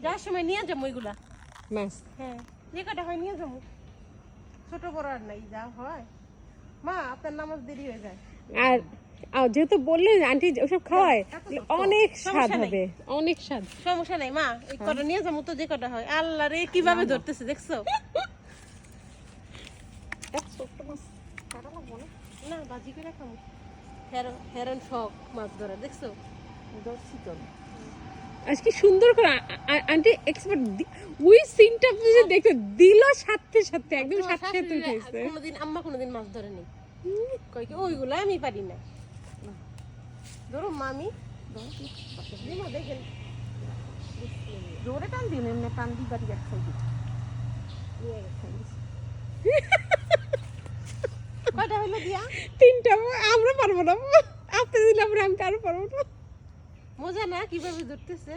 যাওয়ার সময় নিয়ে যাবো ওইগুলা মাছ। হ্যাঁ যে কটা হয় নিয়ে যাবো, ছোট বড় আর নাই, যা হয়। মা আপনার নামাজ দেরি হয়ে যায়। আর যেহেতু বললেন আন্টি ওসব খাওয়ায় অনেক স্বাদ সমস্যা নাই। হবে, অনেক স্বাদ। সমস্যা নাই মা, এই কটা নিয়ে যাবো তো, যে কটা হয়। আল্লাহ রে কিভাবে ধরতেছে দেখছো? না বাজি করে খাবো, হেরন শখ মাছ ধরা দেখছো? আজকে সুন্দর করে আন্টি এক্সপার্ট ওই সিনটা আপনি যে দেখতে দিল সাথে সাথে একদম সাথে সাথে উঠেছে। কোনোদিন আম্মা কোনোদিন মাছ ধরেনি, কই কি ওইগুলো আমি পারি না। ধরো মামি দিমা দেখেন জোরে টান দিন, এমনি টান দিবারই একসাই দিন। কয়টা হইলো দিয়া? তিনটা আমরা পারবো না, আপনি দিলে আমরা আমি আরো পারবো না। মজা না কিভাবে ধরতেছে।